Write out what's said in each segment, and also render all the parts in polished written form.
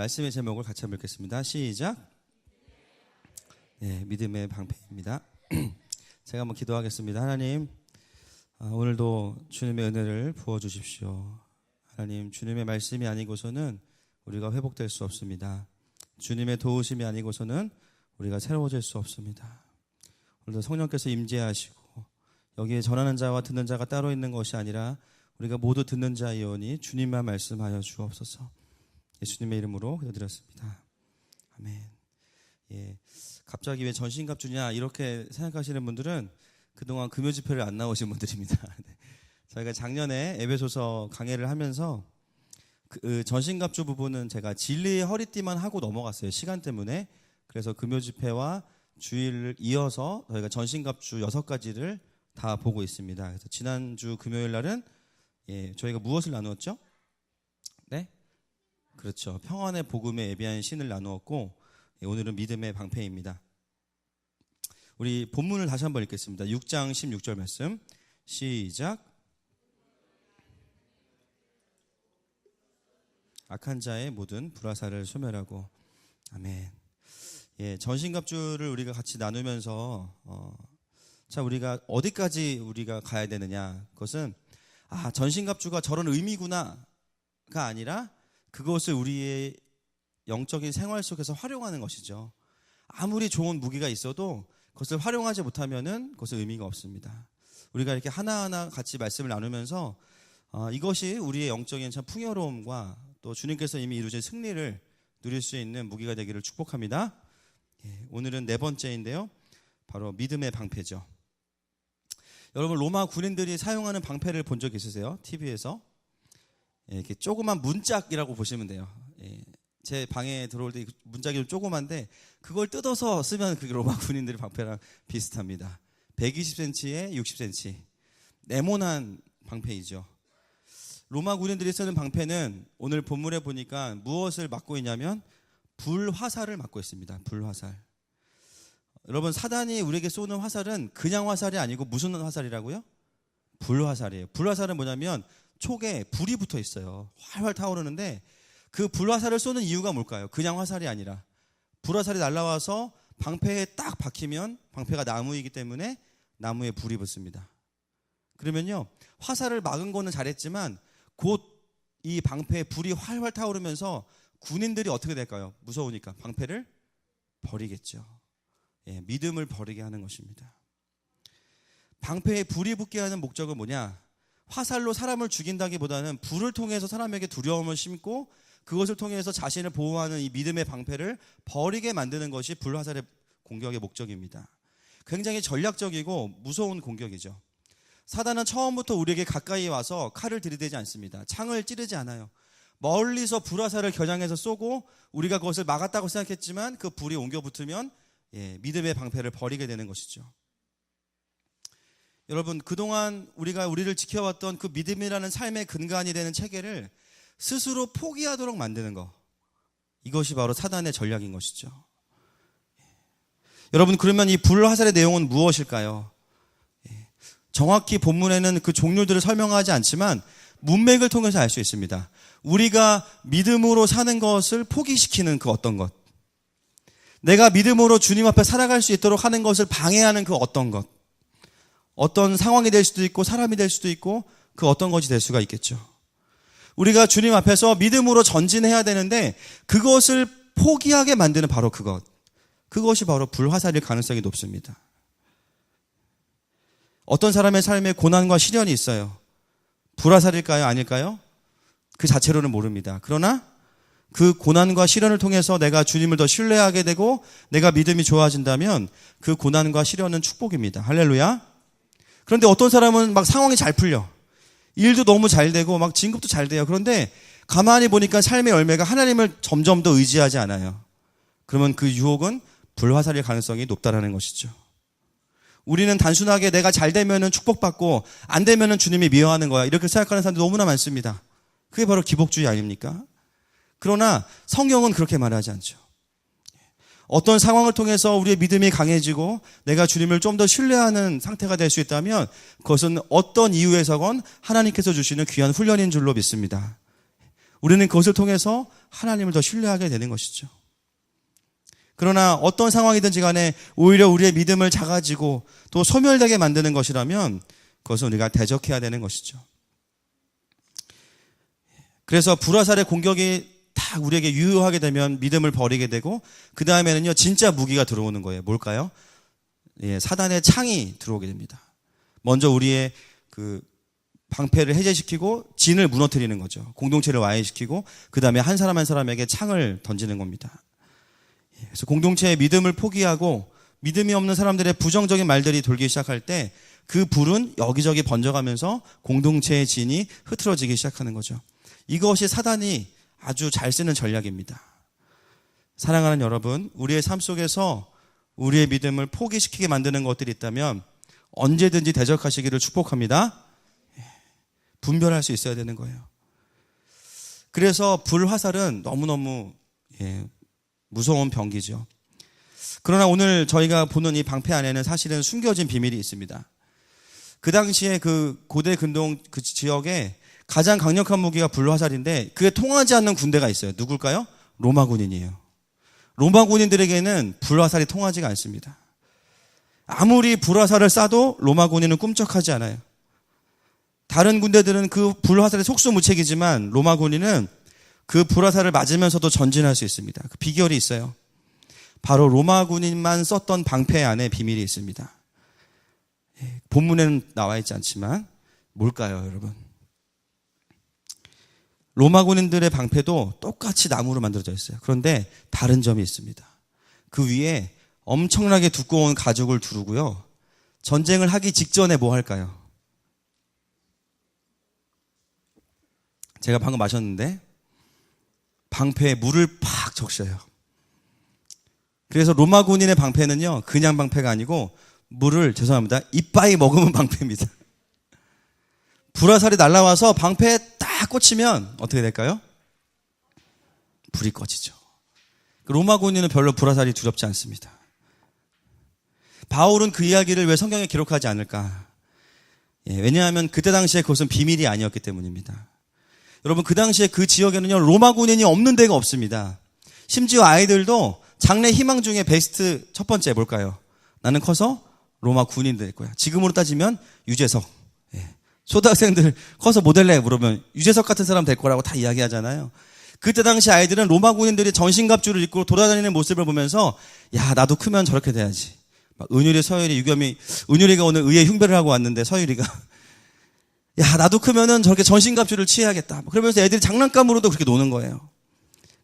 말씀의 제목을 같이 한번 읽겠습니다. 시작. 네, 믿음의 방패입니다. 제가 한번 기도하겠습니다. 하나님, 오늘도 주님의 은혜를 부어주십시오. 하나님, 주님의 말씀이 아니고서는 우리가 회복될 수 없습니다. 주님의 도우심이 아니고서는 우리가 새로워질 수 없습니다. 오늘도 성령께서 임재하시고 여기에 전하는 자와 듣는 자가 따로 있는 것이 아니라 우리가 모두 듣는 자이오니 주님만 말씀하여 주옵소서. 예수님의 이름으로 기도드렸습니다. 아멘. 예, 갑자기 왜 전신갑 주냐 이렇게 생각하시는 분들은 그동안 금요 집회를 안 나오신 분들입니다. 저희가 작년에 에베소서 강해를 하면서 그 전신갑주 부분은 제가 진리의 허리띠만 하고 넘어갔어요. 시간 때문에. 그래서 금요 집회와 주일을 이어서 저희가 전신갑주 6가지를 다 보고 있습니다. 그래서 지난주 금요일 날은 저희가 무엇을 나누었죠? 네? 그렇죠. 평안의 복음에 예비한 신을 나누었고, 오늘은 믿음의 방패입니다. 우리 본문을 다시 한번 읽겠습니다. 6장 16절 말씀 시작. 악한 자의 모든 불화살을 소멸하고. 아멘. 예, 전신갑주를 우리가 같이 나누면서 자, 우리가 어디까지 우리가 가야 되느냐? 그것은 전신갑주가 저런 의미구나가 아니라 그것을 우리의 영적인 생활 속에서 활용하는 것이죠. 아무리 좋은 무기가 있어도 그것을 활용하지 못하면은 그것은 의미가 없습니다. 우리가 이렇게 하나하나 같이 말씀을 나누면서 이것이 우리의 영적인 참 풍요로움과 또 주님께서 이미 이루신 승리를 누릴 수 있는 무기가 되기를 축복합니다. 오늘은 4번째인데요. 바로 믿음의 방패죠. 여러분, 로마 군인들이 사용하는 방패를 본 적 있으세요? TV에서? 이렇게 조그만 문짝이라고 보시면 돼요. 제 방에 들어올 때 문짝이 좀 조그만데 그걸 뜯어서 쓰면 그게 로마 군인들의 방패랑 비슷합니다. 120cm에 60cm. 네모난 방패이죠. 로마 군인들이 쓰는 방패는 오늘 본문에 보니까 무엇을 막고 있냐면 불화살을 막고 있습니다. 불화살. 여러분, 사단이 우리에게 쏘는 화살은 그냥 화살이 아니고 무슨 화살이라고요? 불화살이에요. 불화살은 뭐냐면 촉에 불이 붙어 있어요. 활활 타오르는데 그 불화살을 쏘는 이유가 뭘까요? 그냥 화살이 아니라 불화살이 날아와서 방패에 딱 박히면 방패가 나무이기 때문에 나무에 불이 붙습니다. 그러면요, 화살을 막은 거는 잘했지만 곧 이 방패에 불이 활활 타오르면서 군인들이 어떻게 될까요? 무서우니까 방패를 버리겠죠. 믿음을 버리게 하는 것입니다. 방패에 불이 붙게 하는 목적은 뭐냐? 화살로 사람을 죽인다기보다는 불을 통해서 사람에게 두려움을 심고 그것을 통해서 자신을 보호하는 이 믿음의 방패를 버리게 만드는 것이 불화살의 공격의 목적입니다. 굉장히 전략적이고 무서운 공격이죠. 사단은 처음부터 우리에게 가까이 와서 칼을 들이대지 않습니다. 창을 찌르지 않아요. 멀리서 불화살을 겨냥해서 쏘고 우리가 그것을 막았다고 생각했지만 그 불이 옮겨 붙으면 믿음의 방패를 버리게 되는 것이죠. 여러분, 그동안 우리를 지켜왔던 그 믿음이라는 삶의 근간이 되는 체계를 스스로 포기하도록 만드는 것, 이것이 바로 사단의 전략인 것이죠. 여러분, 그러면 이 불화살의 내용은 무엇일까요? 정확히 본문에는 그 종류들을 설명하지 않지만 문맥을 통해서 알 수 있습니다. 우리가 믿음으로 사는 것을 포기시키는 그 어떤 것, 내가 믿음으로 주님 앞에 살아갈 수 있도록 하는 것을 방해하는 그 어떤 것, 어떤 상황이 될 수도 있고 사람이 될 수도 있고 그 어떤 것이 될 수가 있겠죠. 우리가 주님 앞에서 믿음으로 전진해야 되는데 그것을 포기하게 만드는 바로 그것이 바로 불화살일 가능성이 높습니다. 어떤 사람의 삶에 고난과 시련이 있어요. 불화살일까요? 아닐까요? 그 자체로는 모릅니다. 그러나 그 고난과 시련을 통해서 내가 주님을 더 신뢰하게 되고 내가 믿음이 좋아진다면 그 고난과 시련은 축복입니다. 할렐루야. 그런데 어떤 사람은 막 상황이 잘 풀려. 일도 너무 잘 되고 막 진급도 잘 돼요. 그런데 가만히 보니까 삶의 열매가 하나님을 점점 더 의지하지 않아요. 그러면 그 유혹은 불화살일 가능성이 높다라는 것이죠. 우리는 단순하게 내가 잘 되면은 축복받고 안 되면은 주님이 미워하는 거야, 이렇게 생각하는 사람들이 너무나 많습니다. 그게 바로 기복주의 아닙니까? 그러나 성경은 그렇게 말하지 않죠. 어떤 상황을 통해서 우리의 믿음이 강해지고 내가 주님을 좀 더 신뢰하는 상태가 될 수 있다면 그것은 어떤 이유에서건 하나님께서 주시는 귀한 훈련인 줄로 믿습니다. 우리는 그것을 통해서 하나님을 더 신뢰하게 되는 것이죠. 그러나 어떤 상황이든지 간에 오히려 우리의 믿음을 작아지고 또 소멸되게 만드는 것이라면 그것은 우리가 대적해야 되는 것이죠. 그래서 불화살의 공격이 딱 우리에게 유효하게 되면 믿음을 버리게 되고 그 다음에는요 진짜 무기가 들어오는 거예요. 뭘까요? 사단의 창이 들어오게 됩니다. 먼저 우리의 그 방패를 해제시키고 진을 무너뜨리는 거죠. 공동체를 와해시키고 그 다음에 한 사람 한 사람에게 창을 던지는 겁니다. 그래서 공동체의 믿음을 포기하고 믿음이 없는 사람들의 부정적인 말들이 돌기 시작할 때 그 불은 여기저기 번져가면서 공동체의 진이 흐트러지기 시작하는 거죠. 이것이 사단이 아주 잘 쓰는 전략입니다. 사랑하는 여러분, 우리의 삶 속에서 우리의 믿음을 포기시키게 만드는 것들이 있다면 언제든지 대적하시기를 축복합니다. 분별할 수 있어야 되는 거예요. 그래서 불화살은 너무너무 무서운 병기죠. 그러나 오늘 저희가 보는 이 방패 안에는 사실은 숨겨진 비밀이 있습니다. 그 당시에 그 고대 근동 그 지역에 가장 강력한 무기가 불화살인데 그게 통하지 않는 군대가 있어요. 누굴까요? 로마 군인이에요. 로마 군인들에게는 불화살이 통하지가 않습니다. 아무리 불화살을 쏴도 로마 군인은 꿈쩍하지 않아요. 다른 군대들은 그 불화살이 속수무책이지만 로마 군인은 그 불화살을 맞으면서도 전진할 수 있습니다. 그 비결이 있어요. 바로 로마 군인만 썼던 방패 안에 비밀이 있습니다. 본문에는 나와 있지 않지만 뭘까요, 여러분? 로마 군인들의 방패도 똑같이 나무로 만들어져 있어요. 그런데 다른 점이 있습니다. 그 위에 엄청나게 두꺼운 가죽을 두르고요. 전쟁을 하기 직전에 뭐 할까요? 제가 방금 마셨는데 방패에 물을 팍 적셔요. 그래서 로마 군인의 방패는요, 그냥 방패가 아니고 물을, 죄송합니다, 이빠이 머금은 방패입니다. 불화살이 날아와서 방패에 딱 꽂히면 어떻게 될까요? 불이 꺼지죠. 로마 군인은 별로 불화살이 두렵지 않습니다. 바울은 그 이야기를 왜 성경에 기록하지 않을까? 왜냐하면 그때 당시에 그것은 비밀이 아니었기 때문입니다. 여러분, 그 당시에 그 지역에는요, 로마 군인이 없는 데가 없습니다. 심지어 아이들도 장래 희망 중에 베스트 첫 번째 뭘까요? 나는 커서 로마 군인 될 거야. 지금으로 따지면 유재석. 초등학생들 커서 뭐 될래? 물으면 유재석 같은 사람 될 거라고 다 이야기하잖아요. 그때 당시 아이들은 로마 군인들이 전신갑주를 입고 돌아다니는 모습을 보면서 야, 나도 크면 저렇게 돼야지. 막 은율이, 서율이, 유겸이, 은율이가 오늘 의회 흉배를 하고 왔는데 서율이가 야, 나도 크면은 저렇게 전신갑주를 취해야겠다. 그러면서 애들이 장난감으로도 그렇게 노는 거예요.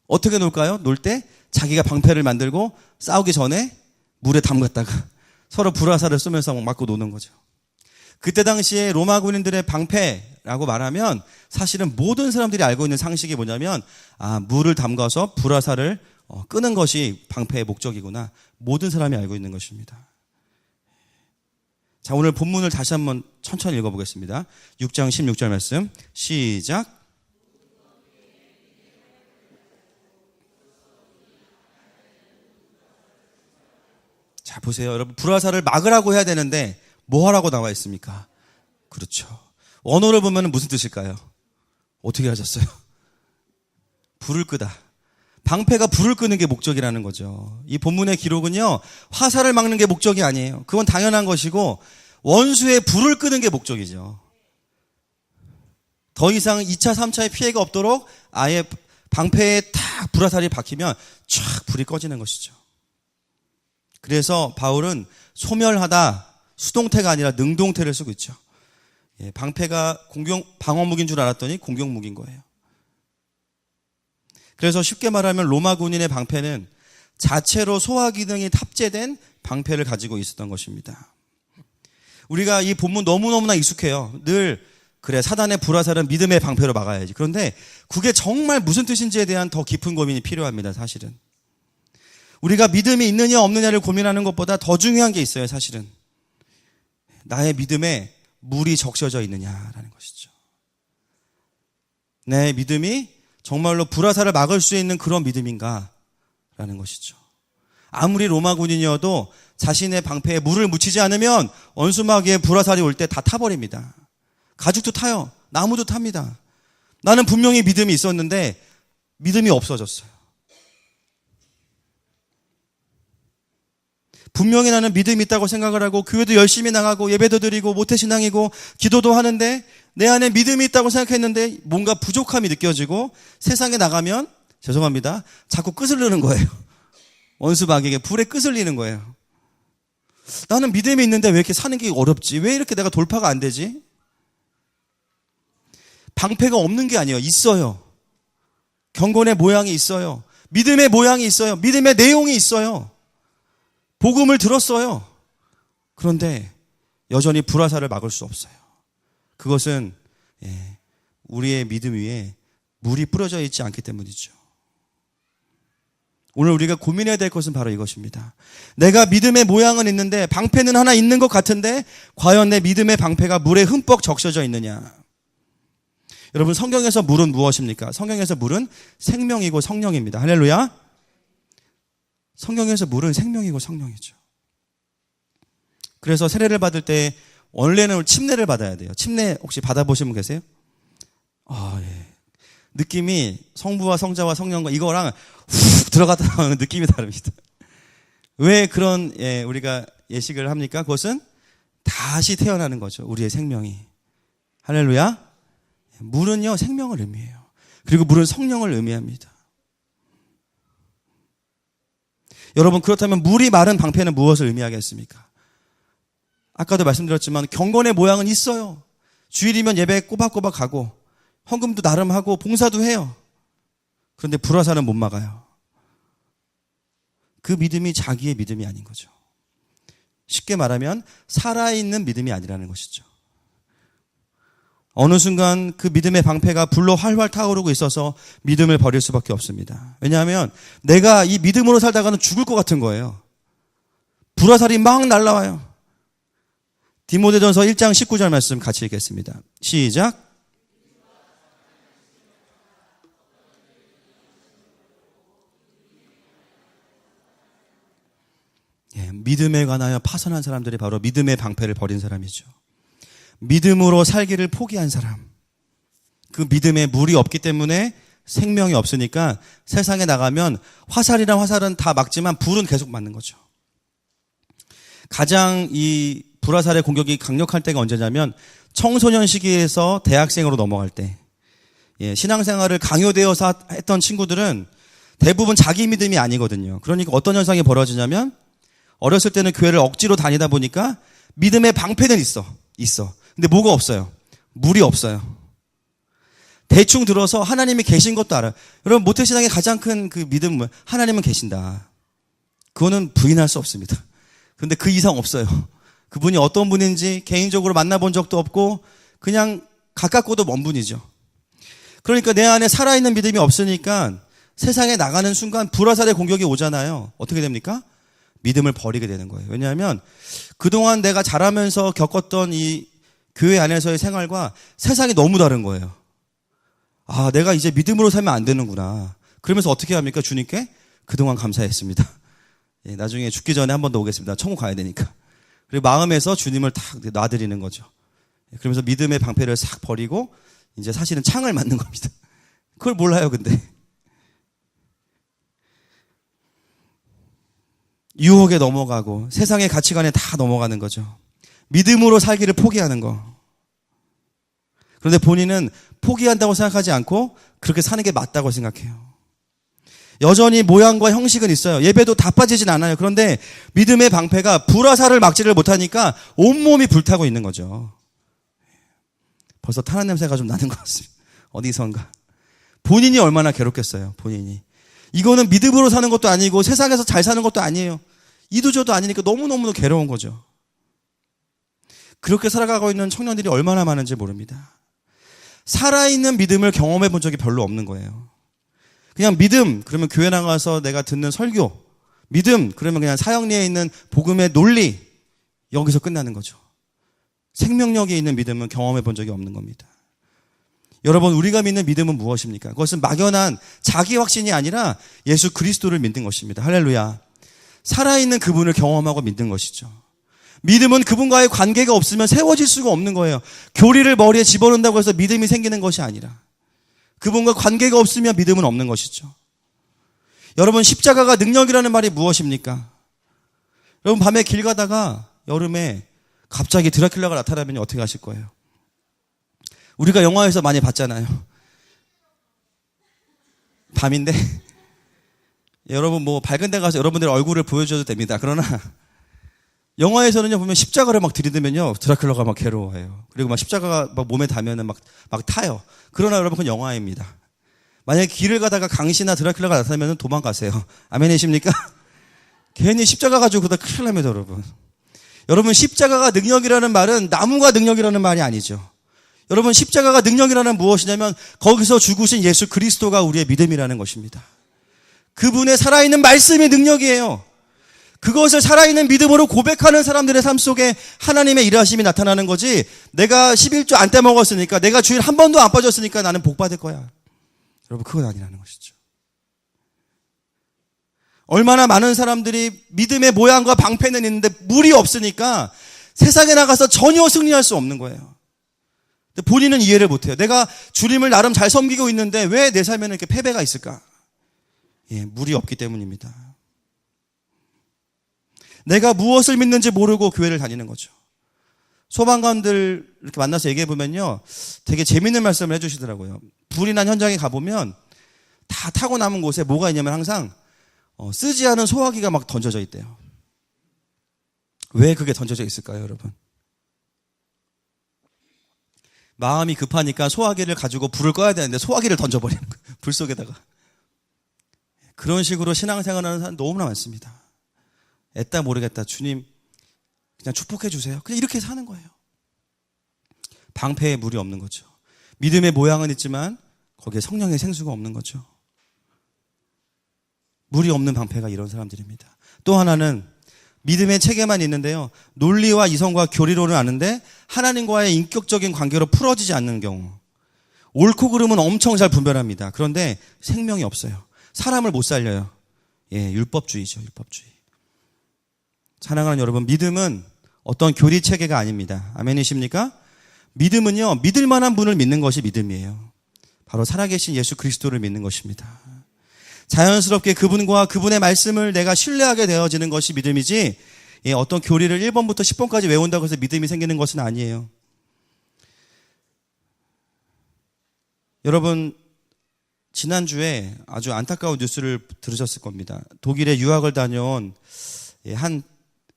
어떻게 놀까요? 놀 때 자기가 방패를 만들고 싸우기 전에 물에 담갔다가 서로 불화살을 쏘면서 막 맞고 노는 거죠. 그때 당시에 로마 군인들의 방패라고 말하면 사실은 모든 사람들이 알고 있는 상식이 뭐냐면 물을 담가서 불화살을 끄는 것이 방패의 목적이구나. 모든 사람이 알고 있는 것입니다. 자, 오늘 본문을 다시 한번 천천히 읽어보겠습니다. 6장 16절 말씀 시작. 자, 보세요. 여러분, 불화살을 막으라고 해야 되는데 뭐 하라고 나와 있습니까? 그렇죠. 원어를 보면 무슨 뜻일까요? 어떻게 하셨어요? 불을 끄다. 방패가 불을 끄는 게 목적이라는 거죠. 이 본문의 기록은요, 화살을 막는 게 목적이 아니에요. 그건 당연한 것이고 원수의 불을 끄는 게 목적이죠. 더 이상 2차, 3차의 피해가 없도록 아예 방패에 딱 불화살이 박히면 쫙 불이 꺼지는 것이죠. 그래서 바울은 소멸하다, 수동태가 아니라 능동태를 쓰고 있죠. 방패가 방어무기인 줄 알았더니 공격무기인 거예요. 그래서 쉽게 말하면 로마 군인의 방패는 자체로 소화기능이 탑재된 방패를 가지고 있었던 것입니다. 우리가 이 본문 너무너무나 익숙해요. 늘 그래, 사단의 불화살은 믿음의 방패로 막아야지. 그런데 그게 정말 무슨 뜻인지에 대한 더 깊은 고민이 필요합니다. 사실은 우리가 믿음이 있느냐 없느냐를 고민하는 것보다 더 중요한 게 있어요. 사실은 나의 믿음에 물이 적셔져 있느냐라는 것이죠. 내 믿음이 정말로 불화살을 막을 수 있는 그런 믿음인가? 라는 것이죠. 아무리 로마 군인이어도 자신의 방패에 물을 묻히지 않으면 원수마귀의 불화살이 올 때 다 타버립니다. 가죽도 타요. 나무도 탑니다. 나는 분명히 믿음이 있었는데 믿음이 없어졌어요. 분명히 나는 믿음이 있다고 생각을 하고 교회도 열심히 나가고 예배도 드리고 모태신앙이고 기도도 하는데 내 안에 믿음이 있다고 생각했는데 뭔가 부족함이 느껴지고 세상에 나가면 죄송합니다. 자꾸 끄슬리는 거예요. 원수마귀에게 불에 끄슬리는 거예요. 나는 믿음이 있는데 왜 이렇게 사는 게 어렵지? 왜 이렇게 내가 돌파가 안 되지? 방패가 없는 게 아니에요. 있어요. 경건의 모양이 있어요. 믿음의 모양이 있어요. 믿음의 내용이 있어요. 복음을 들었어요. 그런데 여전히 불화살을 막을 수 없어요. 그것은 우리의 믿음 위에 물이 뿌려져 있지 않기 때문이죠. 오늘 우리가 고민해야 될 것은 바로 이것입니다. 내가 믿음의 모양은 있는데 방패는 하나 있는 것 같은데 과연 내 믿음의 방패가 물에 흠뻑 적셔져 있느냐. 여러분, 성경에서 물은 무엇입니까? 성경에서 물은 생명이고 성령입니다. 할렐루야. 성경에서 물은 생명이고 성령이죠. 그래서 세례를 받을 때 원래는 침례를 받아야 돼요. 침례 혹시 받아보신 분 계세요? 예. 느낌이 성부와 성자와 성령과 이거랑 훅 들어갔다 나오는 느낌이 다릅니다. 왜 그런 우리가 예식을 합니까? 그것은 다시 태어나는 거죠. 우리의 생명이. 할렐루야. 물은요 생명을 의미해요. 그리고 물은 성령을 의미합니다. 여러분, 그렇다면 물이 마른 방패는 무엇을 의미하겠습니까? 아까도 말씀드렸지만 경건의 모양은 있어요. 주일이면 예배 꼬박꼬박 가고 헌금도 나름 하고 봉사도 해요. 그런데 불화살은 못 막아요. 그 믿음이 자기의 믿음이 아닌 거죠. 쉽게 말하면 살아있는 믿음이 아니라는 것이죠. 어느 순간 그 믿음의 방패가 불로 활활 타오르고 있어서 믿음을 버릴 수밖에 없습니다. 왜냐하면 내가 이 믿음으로 살다가는 죽을 것 같은 거예요. 불화살이 막 날라와요. 디모데전서 1장 19절 말씀 같이 읽겠습니다. 시작. 믿음에 관하여 파선한 사람들이 바로 믿음의 방패를 버린 사람이죠. 믿음으로 살기를 포기한 사람. 그 믿음에 물이 없기 때문에 생명이 없으니까 세상에 나가면 화살이란 화살은 다 막지만 불은 계속 맞는 거죠. 가장 이 불화살의 공격이 강력할 때가 언제냐면 청소년 시기에서 대학생으로 넘어갈 때. 신앙생활을 강요되어서 했던 친구들은 대부분 자기 믿음이 아니거든요. 그러니까 어떤 현상이 벌어지냐면 어렸을 때는 교회를 억지로 다니다 보니까 믿음의 방패는 있어. 근데 뭐가 없어요? 물이 없어요. 대충 들어서 하나님이 계신 것도 알아요. 여러분, 모태신앙의 가장 큰 그 믿음은 하나님은 계신다. 그거는 부인할 수 없습니다. 그런데 그 이상 없어요. 그분이 어떤 분인지 개인적으로 만나본 적도 없고 그냥 가깝고도 먼 분이죠. 그러니까 내 안에 살아있는 믿음이 없으니까 세상에 나가는 순간 불화살의 공격이 오잖아요. 어떻게 됩니까? 믿음을 버리게 되는 거예요. 왜냐하면 그동안 내가 자라면서 겪었던 이 교회 안에서의 생활과 세상이 너무 다른 거예요. 내가 이제 믿음으로 살면 안 되는구나. 그러면서 어떻게 합니까? 주님께 그동안 감사했습니다. 나중에 죽기 전에 한 번 더 오겠습니다. 천국 가야 되니까. 그리고 마음에서 주님을 탁 놔드리는 거죠. 그러면서 믿음의 방패를 싹 버리고 이제 사실은 창을 맞는 겁니다. 그걸 몰라요, 근데. 유혹에 넘어가고 세상의 가치관에 다 넘어가는 거죠. 믿음으로 살기를 포기하는 거. 그런데 본인은 포기한다고 생각하지 않고 그렇게 사는 게 맞다고 생각해요. 여전히 모양과 형식은 있어요. 예배도 다 빠지진 않아요. 그런데 믿음의 방패가 불화살을 막지를 못하니까 온몸이 불타고 있는 거죠. 벌써 탄한 냄새가 좀 나는 것 같습니다. 어디선가. 본인이 얼마나 괴롭겠어요. 본인이. 이거는 믿음으로 사는 것도 아니고 세상에서 잘 사는 것도 아니에요. 이도저도 아니니까 너무너무 괴로운 거죠. 그렇게 살아가고 있는 청년들이 얼마나 많은지 모릅니다. 살아있는 믿음을 경험해 본 적이 별로 없는 거예요. 그냥 믿음, 그러면 교회 나가서 내가 듣는 설교. 믿음, 그러면 그냥 사형리에 있는 복음의 논리. 여기서 끝나는 거죠. 생명력이 있는 믿음은 경험해 본 적이 없는 겁니다. 여러분, 우리가 믿는 믿음은 무엇입니까? 그것은 막연한 자기 확신이 아니라 예수 그리스도를 믿는 것입니다. 할렐루야. 살아있는 그분을 경험하고 믿는 것이죠. 믿음은 그분과의 관계가 없으면 세워질 수가 없는 거예요. 교리를 머리에 집어넣는다고 해서 믿음이 생기는 것이 아니라 그분과 관계가 없으면 믿음은 없는 것이죠. 여러분, 십자가가 능력이라는 말이 무엇입니까? 여러분, 밤에 길 가다가 여름에 갑자기 드라큘라가 나타나면 어떻게 하실 거예요? 우리가 영화에서 많이 봤잖아요. 밤인데 여러분 뭐 밝은 데 가서 여러분들의 얼굴을 보여줘도 됩니다. 그러나 영화에서는요, 보면 십자가를 막 들이대면요, 드라큘라가 막 괴로워해요. 그리고 막 십자가가 막 몸에 닿으면은 막 타요. 그러나 여러분, 그건 영화입니다. 만약에 길을 가다가 강시나 드라큘라가 나타나면 도망가세요. 아멘이십니까? 괜히 십자가 가지고 그러다 큰일 납니다, 여러분. 여러분, 십자가가 능력이라는 말은 나무가 능력이라는 말이 아니죠. 여러분, 십자가가 능력이라는 무엇이냐면 거기서 죽으신 예수 그리스도가 우리의 믿음이라는 것입니다. 그분의 살아있는 말씀이 능력이에요. 그것을 살아있는 믿음으로 고백하는 사람들의 삶 속에 하나님의 일하심이 나타나는 거지, 내가 11조 안 떼먹었으니까, 내가 주일 한 번도 안 빠졌으니까 나는 복 받을 거야. 여러분, 그건 아니라는 것이죠. 얼마나 많은 사람들이 믿음의 모양과 방패는 있는데 물이 없으니까 세상에 나가서 전혀 승리할 수 없는 거예요. 근데 본인은 이해를 못해요. 내가 주님을 나름 잘 섬기고 있는데 왜 내 삶에는 이렇게 패배가 있을까? 예, 물이 없기 때문입니다. 내가 무엇을 믿는지 모르고 교회를 다니는 거죠. 소방관들 이렇게 만나서 얘기해 보면요, 되게 재밌는 말씀을 해주시더라고요. 불이 난 현장에 가보면 다 타고 남은 곳에 뭐가 있냐면 항상 쓰지 않은 소화기가 막 던져져 있대요. 왜 그게 던져져 있을까요, 여러분? 마음이 급하니까 소화기를 가지고 불을 꺼야 되는데 소화기를 던져버리는 거예요. 불 속에다가. 그런 식으로 신앙생활하는 사람 너무나 많습니다. 애따 모르겠다. 주님 그냥 축복해 주세요. 그냥 이렇게 사는 거예요. 방패에 물이 없는 거죠. 믿음의 모양은 있지만 거기에 성령의 생수가 없는 거죠. 물이 없는 방패가 이런 사람들입니다. 또 하나는 믿음의 체계만 있는데요, 논리와 이성과 교리로는 아는데 하나님과의 인격적인 관계로 풀어지지 않는 경우. 옳고 그름은 엄청 잘 분별합니다. 그런데 생명이 없어요. 사람을 못 살려요. 예, 율법주의죠, 율법주의. 사랑하는 여러분, 믿음은 어떤 교리 체계가 아닙니다. 아멘이십니까? 믿음은요, 믿을 만한 분을 믿는 것이 믿음이에요. 바로 살아계신 예수 그리스도를 믿는 것입니다. 자연스럽게 그분과 그분의 말씀을 내가 신뢰하게 되어지는 것이 믿음이지, 예, 어떤 교리를 1번부터 10번까지 외운다고 해서 믿음이 생기는 것은 아니에요. 여러분, 지난주에 아주 안타까운 뉴스를 들으셨을 겁니다. 독일에 유학을 다녀온 한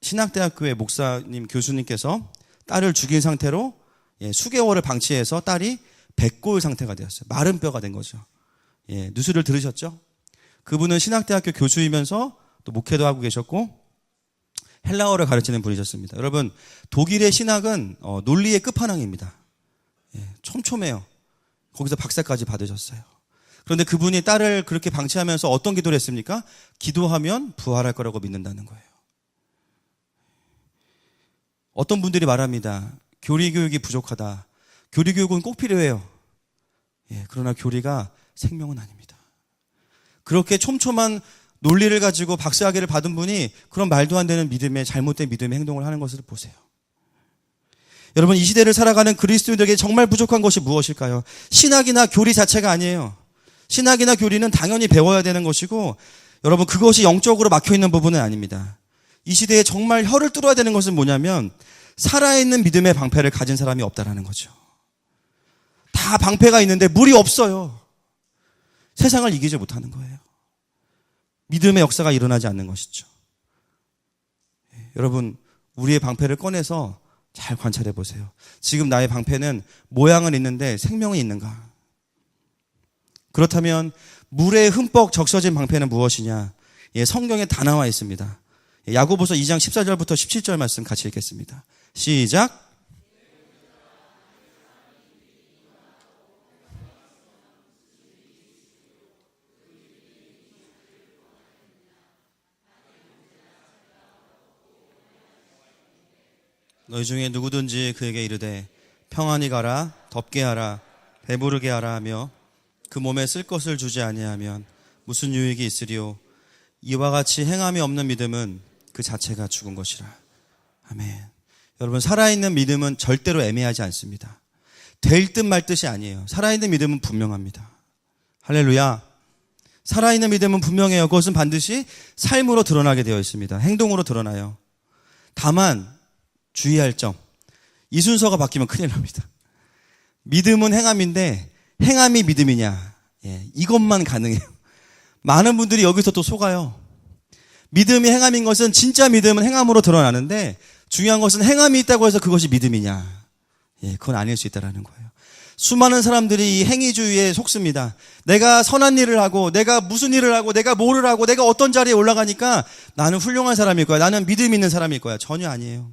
신학대학교의 목사님, 교수님께서 딸을 죽인 상태로 수개월을 방치해서 딸이 백골 상태가 되었어요. 마른 뼈가 된 거죠. 예, 뉴스를 들으셨죠? 그분은 신학대학교 교수이면서 또 목회도 하고 계셨고 헬라어를 가르치는 분이셨습니다. 여러분, 독일의 신학은 논리의 끝판왕입니다. 예, 촘촘해요. 거기서 박사까지 받으셨어요. 그런데 그분이 딸을 그렇게 방치하면서 어떤 기도를 했습니까? 기도하면 부활할 거라고 믿는다는 거예요. 어떤 분들이 말합니다. 교리 교육이 부족하다. 교리 교육은 꼭 필요해요. 예, 그러나 교리가 생명은 아닙니다. 그렇게 촘촘한 논리를 가지고 박사학위를 받은 분이 그런 말도 안 되는 믿음의, 잘못된 믿음의 행동을 하는 것을 보세요. 여러분, 이 시대를 살아가는 그리스도인들에게 정말 부족한 것이 무엇일까요? 신학이나 교리 자체가 아니에요. 신학이나 교리는 당연히 배워야 되는 것이고, 여러분, 그것이 영적으로 막혀있는 부분은 아닙니다. 이 시대에 정말 혀를 뚫어야 되는 것은 뭐냐면 살아있는 믿음의 방패를 가진 사람이 없다라는 거죠. 다 방패가 있는데 물이 없어요. 세상을 이기지 못하는 거예요. 믿음의 역사가 일어나지 않는 것이죠. 여러분, 우리의 방패를 꺼내서 잘 관찰해 보세요. 지금 나의 방패는 모양은 있는데 생명이 있는가? 그렇다면 물에 흠뻑 적셔진 방패는 무엇이냐? 예, 성경에 다 나와 있습니다. 야고보서 2장 14절부터 17절 말씀 같이 읽겠습니다. 시작. 너희 중에 누구든지 그에게 이르되 평안히 가라, 덥게 하라, 배부르게 하라 하며 그 몸에 쓸 것을 주지 아니하면 무슨 유익이 있으리요? 이와 같이 행함이 없는 믿음은 그 자체가 죽은 것이라. 아멘. 여러분, 살아있는 믿음은 절대로 애매하지 않습니다. 될 듯 말 듯이 아니에요. 살아있는 믿음은 분명합니다. 할렐루야. 살아있는 믿음은 분명해요. 그것은 반드시 삶으로 드러나게 되어 있습니다. 행동으로 드러나요. 다만 주의할 점, 이 순서가 바뀌면 큰일 납니다. 믿음은 행함인데 행함이 믿음이냐, 이것만 가능해요. 많은 분들이 여기서 또 속아요. 믿음이 행함인 것은, 진짜 믿음은 행함으로 드러나는데 중요한 것은 행함이 있다고 해서 그것이 믿음이냐, 그건 아닐 수 있다는 거예요. 수많은 사람들이 이 행위주의에 속습니다. 내가 선한 일을 하고, 내가 무슨 일을 하고, 내가 뭐를 하고, 내가 어떤 자리에 올라가니까 나는 훌륭한 사람일 거야, 나는 믿음 있는 사람일 거야. 전혀 아니에요.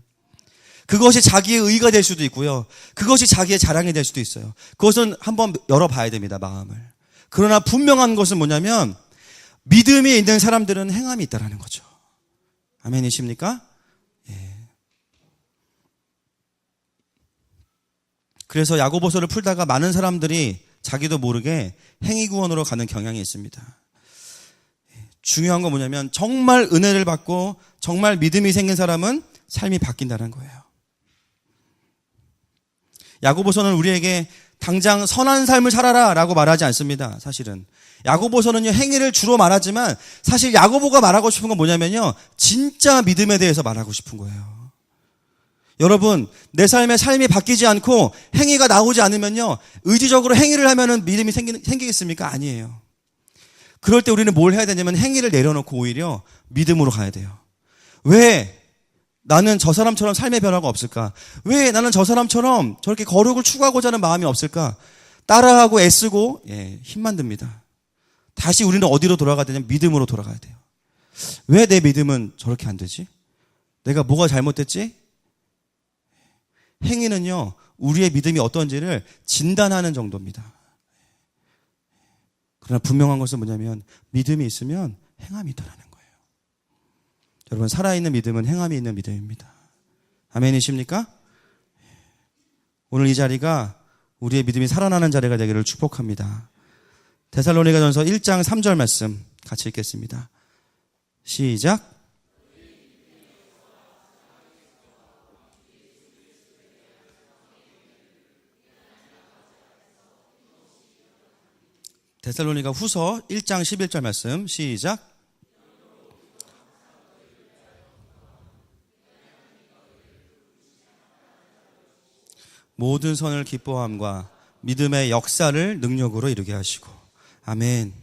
그것이 자기의 의가 될 수도 있고요, 그것이 자기의 자랑이 될 수도 있어요. 그것은 한번 열어봐야 됩니다, 마음을. 그러나 분명한 것은 뭐냐면 믿음이 있는 사람들은 행함이 있다는 거죠. 아멘이십니까? 그래서 야고보서를 풀다가 많은 사람들이 자기도 모르게 행위구원으로 가는 경향이 있습니다. 중요한 건 뭐냐면 정말 은혜를 받고 정말 믿음이 생긴 사람은 삶이 바뀐다는 거예요. 야고보서는 우리에게 당장 선한 삶을 살아라 라고 말하지 않습니다. 사실은 야고보서는요, 행위를 주로 말하지만 사실 야고보가 말하고 싶은 건 뭐냐면요, 진짜 믿음에 대해서 말하고 싶은 거예요. 여러분, 내 삶이 바뀌지 않고 행위가 나오지 않으면요, 의지적으로 행위를 하면은 믿음이 생기겠습니까? 아니에요. 그럴 때 우리는 뭘 해야 되냐면 행위를 내려놓고 오히려 믿음으로 가야 돼요. 왜 나는 저 사람처럼 삶의 변화가 없을까? 왜 나는 저 사람처럼 저렇게 거룩을 추구하고자 하는 마음이 없을까? 따라하고 애쓰고 힘만 듭니다. 다시 우리는 어디로 돌아가야 되냐면 믿음으로 돌아가야 돼요. 왜 내 믿음은 저렇게 안 되지? 내가 뭐가 잘못됐지? 행위는요, 우리의 믿음이 어떤지를 진단하는 정도입니다. 그러나 분명한 것은 뭐냐면 믿음이 있으면 행함이 있다는 거예요. 여러분, 살아있는 믿음은 행함이 있는 믿음입니다. 아멘이십니까? 오늘 이 자리가 우리의 믿음이 살아나는 자리가 되기를 축복합니다. 데살로니가전서 1장 3절 말씀 같이 읽겠습니다. 시작. 데살로니가 후서 1장 11절 말씀 시작. 모든 선을 기뻐함과 믿음의 역사를 능력으로 이루게 하시고. 아멘.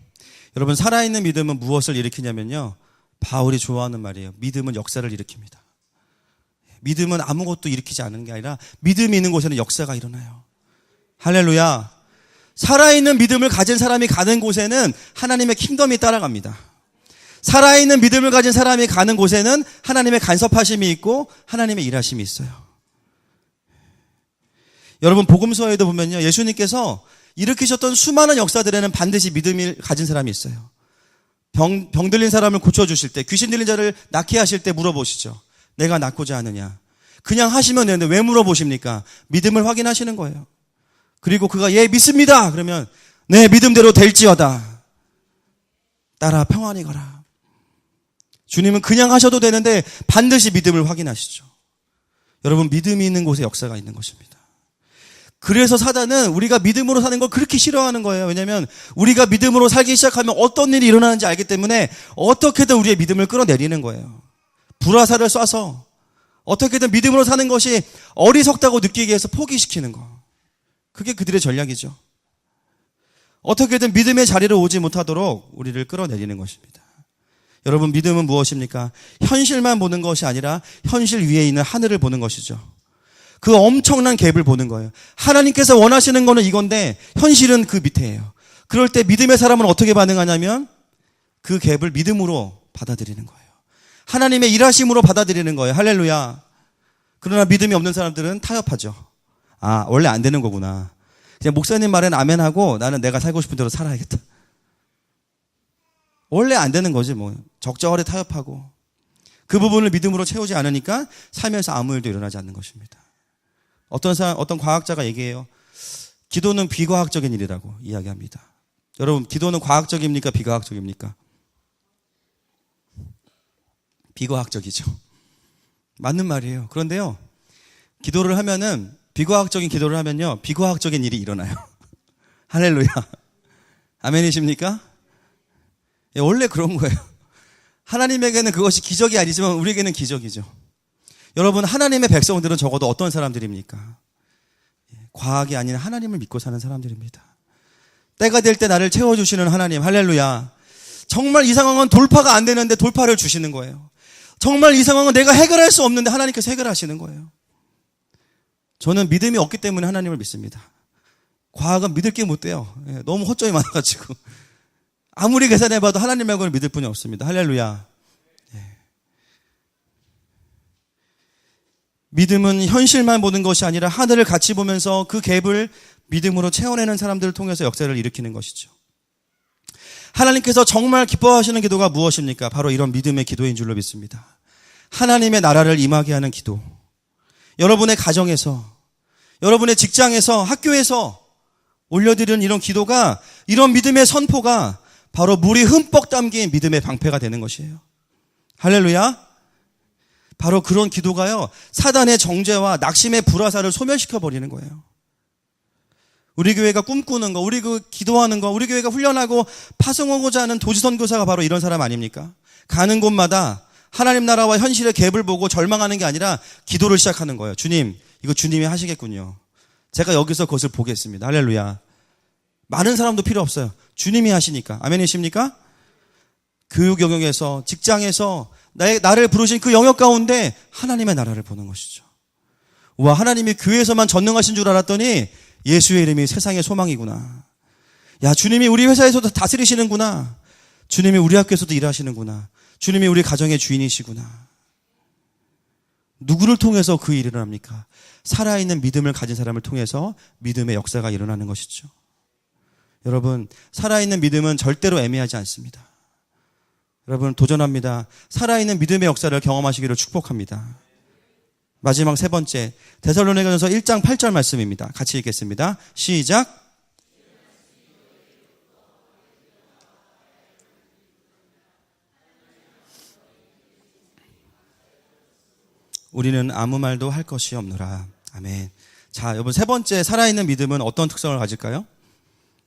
여러분, 살아있는 믿음은 무엇을 일으키냐면요, 바울이 좋아하는 말이에요. 믿음은 역사를 일으킵니다. 믿음은 아무것도 일으키지 않는 게 아니라 믿음이 있는 곳에는 역사가 일어나요. 할렐루야. 살아있는 믿음을 가진 사람이 가는 곳에는 하나님의 킹덤이 따라갑니다. 살아있는 믿음을 가진 사람이 가는 곳에는 하나님의 간섭하심이 있고 하나님의 일하심이 있어요. 여러분, 복음서에도 보면요, 예수님께서 일으키셨던 수많은 역사들에는 반드시 믿음을 가진 사람이 있어요. 병 들린 사람을 고쳐주실 때, 귀신 들린 자를 낫게 하실 때 물어보시죠. 내가 낫고자 하느냐. 그냥 하시면 되는데 왜 물어보십니까? 믿음을 확인하시는 거예요. 그리고 그가 믿습니다. 그러면 네, 믿음대로 될지어다. 따라 평안히 가라. 주님은 그냥 하셔도 되는데 반드시 믿음을 확인하시죠. 여러분, 믿음이 있는 곳에 역사가 있는 것입니다. 그래서 사단은 우리가 믿음으로 사는 걸 그렇게 싫어하는 거예요. 왜냐하면 우리가 믿음으로 살기 시작하면 어떤 일이 일어나는지 알기 때문에 어떻게든 우리의 믿음을 끌어내리는 거예요. 불화살을 쏴서 어떻게든 믿음으로 사는 것이 어리석다고 느끼게 해서 포기시키는 거. 그게 그들의 전략이죠. 어떻게든 믿음의 자리로 오지 못하도록 우리를 끌어내리는 것입니다. 여러분, 믿음은 무엇입니까? 현실만 보는 것이 아니라 현실 위에 있는 하늘을 보는 것이죠. 그 엄청난 갭을 보는 거예요. 하나님께서 원하시는 거는 이건데 현실은 그 밑에예요. 그럴 때 믿음의 사람은 어떻게 반응하냐면 그 갭을 믿음으로 받아들이는 거예요. 하나님의 일하심으로 받아들이는 거예요. 할렐루야. 그러나 믿음이 없는 사람들은 타협하죠. 아, 원래 안 되는 거구나. 그냥 목사님 말에는 아멘하고 나는 내가 살고 싶은 대로 살아야겠다. 원래 안 되는 거지 뭐. 적절히 타협하고 그 부분을 믿음으로 채우지 않으니까 살면서 아무 일도 일어나지 않는 것입니다. 어떤 과학자가 얘기해요. 기도는 비과학적인 일이라고 이야기합니다. 여러분, 기도는 과학적입니까? 비과학적입니까? 비과학적이죠. 맞는 말이에요. 그런데요, 기도를 하면은 비과학적인 기도를 하면요, 비과학적인 일이 일어나요. 할렐루야. 아멘이십니까? 예, 원래 그런 거예요. 하나님에게는 그것이 기적이 아니지만 우리에게는 기적이죠. 여러분, 하나님의 백성들은 적어도 어떤 사람들입니까? 과학이 아닌 하나님을 믿고 사는 사람들입니다. 때가 될 때 나를 채워주시는 하나님, 할렐루야. 정말 이 상황은 돌파가 안 되는데 돌파를 주시는 거예요. 정말 이 상황은 내가 해결할 수 없는데 하나님께서 해결하시는 거예요. 저는 믿음이 없기 때문에 하나님을 믿습니다. 과학은 믿을 게 못 돼요. 너무 허점이 많아가지고. 아무리 계산해봐도 하나님 말고는 믿을 분이 없습니다. 할렐루야. 믿음은 현실만 보는 것이 아니라 하늘을 같이 보면서 그 갭을 믿음으로 채워내는 사람들을 통해서 역사를 일으키는 것이죠. 하나님께서 정말 기뻐하시는 기도가 무엇입니까? 바로 이런 믿음의 기도인 줄로 믿습니다. 하나님의 나라를 임하게 하는 기도. 여러분의 가정에서, 여러분의 직장에서, 학교에서 올려드리는 이런 기도가, 이런 믿음의 선포가 바로 물이 흠뻑 담긴 믿음의 방패가 되는 것이에요. 할렐루야. 바로 그런 기도가요, 사단의 정죄와 낙심의 불화살을 소멸시켜버리는 거예요. 우리 교회가 꿈꾸는 거, 우리 기도하는 거, 우리 교회가 훈련하고 파송하고자 하는 도지선교사가 바로 이런 사람 아닙니까? 가는 곳마다 하나님 나라와 현실의 갭을 보고 절망하는 게 아니라 기도를 시작하는 거예요. 주님, 이거 주님이 하시겠군요. 제가 여기서 그것을 보겠습니다. 할렐루야. 많은 사람도 필요 없어요. 주님이 하시니까. 아멘이십니까? 교육 영역에서, 직장에서 나를 부르신 그 영역 가운데 하나님의 나라를 보는 것이죠. 와, 하나님이 교회에서만 전능하신 줄 알았더니 예수의 이름이 세상의 소망이구나. 야, 주님이 우리 회사에서도 다스리시는구나. 주님이 우리 학교에서도 일하시는구나. 주님이 우리 가정의 주인이시구나. 누구를 통해서 그 일을 합니까? 살아있는 믿음을 가진 사람을 통해서 믿음의 역사가 일어나는 것이죠. 여러분, 살아있는 믿음은 절대로 애매하지 않습니다. 여러분, 도전합니다. 살아있는 믿음의 역사를 경험하시기를 축복합니다. 마지막 세 번째, 데살로니가전서 1장 8절 말씀입니다. 같이 읽겠습니다. 시작. 우리는 아무 말도 할 것이 없노라. 아멘. 자, 여러분, 세 번째 살아있는 믿음은 어떤 특성을 가질까요?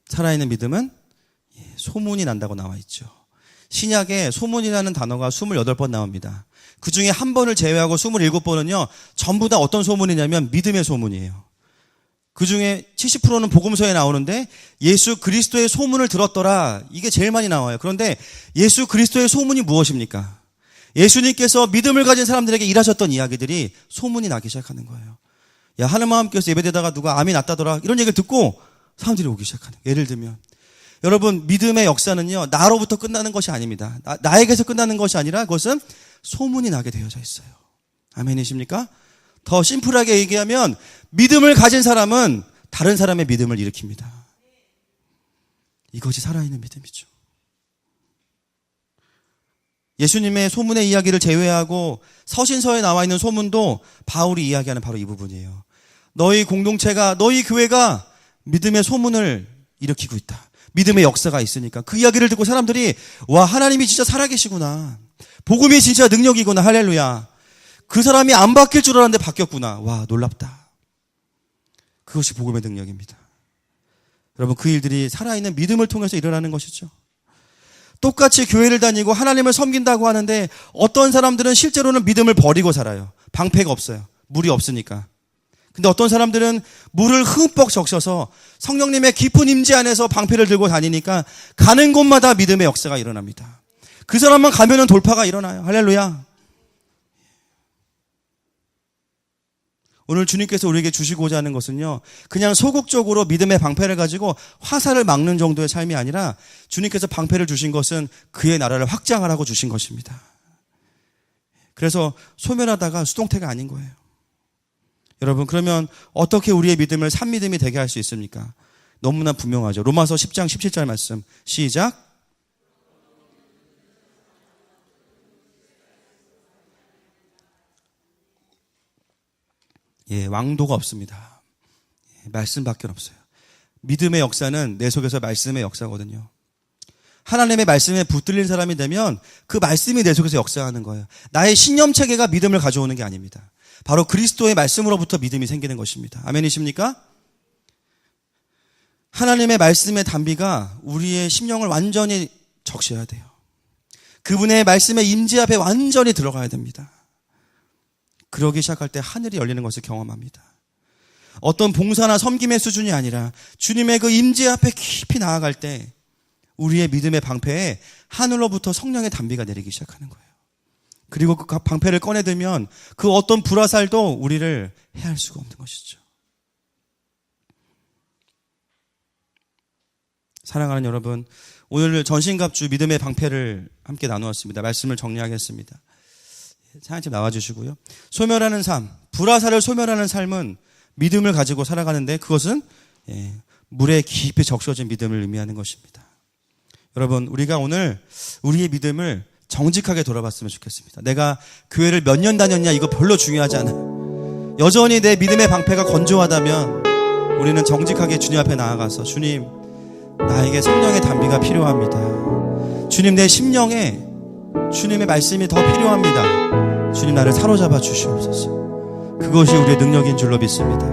살아있는 믿음은 소문이 난다고 나와 있죠. 신약에 소문이라는 단어가 28번 나옵니다. 그 중에 한 번을 제외하고 27번은요, 전부 다 어떤 소문이냐면 믿음의 소문이에요. 그 중에 70%는 복음서에 나오는데 예수 그리스도의 소문을 들었더라. 이게 제일 많이 나와요. 그런데 예수 그리스도의 소문이 무엇입니까? 예수님께서 믿음을 가진 사람들에게 일하셨던 이야기들이 소문이 나기 시작하는 거예요. 야, 하느마님께서 예배되다가 누가 암이 났다더라. 이런 얘기를 듣고 사람들이 오기 시작하는 거예요. 예를 들면 여러분, 믿음의 역사는요, 나로부터 끝나는 것이 아닙니다. 나에게서 끝나는 것이 아니라 그것은 소문이 나게 되어져 있어요. 아멘이십니까? 더 심플하게 얘기하면 믿음을 가진 사람은 다른 사람의 믿음을 일으킵니다. 이것이 살아있는 믿음이죠. 예수님의 소문의 이야기를 제외하고 서신서에 나와 있는 소문도 바울이 이야기하는 바로 이 부분이에요. 너희 공동체가, 너희 교회가 믿음의 소문을 일으키고 있다. 믿음의 역사가 있으니까 그 이야기를 듣고 사람들이 와, 하나님이 진짜 살아계시구나. 복음이 진짜 능력이구나. 할렐루야. 그 사람이 안 바뀔 줄 알았는데 바뀌었구나. 와, 놀랍다. 그것이 복음의 능력입니다. 여러분, 그 일들이 살아있는 믿음을 통해서 일어나는 것이죠. 똑같이 교회를 다니고 하나님을 섬긴다고 하는데 어떤 사람들은 실제로는 믿음을 버리고 살아요. 방패가 없어요. 물이 없으니까. 근데 어떤 사람들은 물을 흠뻑 적셔서 성령님의 깊은 임재 안에서 방패를 들고 다니니까 가는 곳마다 믿음의 역사가 일어납니다. 그 사람만 가면은 돌파가 일어나요. 할렐루야. 오늘 주님께서 우리에게 주시고자 하는 것은요, 그냥 소극적으로 믿음의 방패를 가지고 화살을 막는 정도의 삶이 아니라 주님께서 방패를 주신 것은 그의 나라를 확장하라고 주신 것입니다. 그래서 소멸하다가 수동태가 아닌 거예요. 여러분, 그러면 어떻게 우리의 믿음을 산믿음이 되게 할 수 있습니까? 너무나 분명하죠. 로마서 10장 17절 말씀 시작. 예, 왕도가 없습니다. 말씀밖에 없어요. 믿음의 역사는 내 속에서 말씀의 역사거든요. 하나님의 말씀에 붙들린 사람이 되면 그 말씀이 내 속에서 역사하는 거예요. 나의 신념 체계가 믿음을 가져오는 게 아닙니다. 바로 그리스도의 말씀으로부터 믿음이 생기는 것입니다. 아멘이십니까? 하나님의 말씀의 단비가 우리의 심령을 완전히 적셔야 돼요. 그분의 말씀의 임재 앞에 완전히 들어가야 됩니다. 그러기 시작할 때 하늘이 열리는 것을 경험합니다. 어떤 봉사나 섬김의 수준이 아니라 주님의 그 임재 앞에 깊이 나아갈 때 우리의 믿음의 방패에 하늘로부터 성령의 단비가 내리기 시작하는 거예요. 그리고 그 방패를 꺼내들면 그 어떤 불화살도 우리를 해할 수가 없는 것이죠. 사랑하는 여러분, 오늘 전신갑주 믿음의 방패를 함께 나누었습니다. 말씀을 정리하겠습니다. 하나님 나와주시고요. 소멸하는 삶, 불화살을 소멸하는 삶은 믿음을 가지고 살아가는데 그것은 물에 깊이 적셔진 믿음을 의미하는 것입니다. 여러분, 우리가 오늘 우리의 믿음을 정직하게 돌아봤으면 좋겠습니다. 내가 교회를 몇 년 다녔냐 이거 별로 중요하지 않아. 여전히 내 믿음의 방패가 건조하다면 우리는 정직하게 주님 앞에 나아가서 주님, 나에게 성령의 단비가 필요합니다. 주님, 내 심령에 주님의 말씀이 더 필요합니다. 주님, 나를 사로잡아 주시옵소서. 그것이 우리의 능력인 줄로 믿습니다.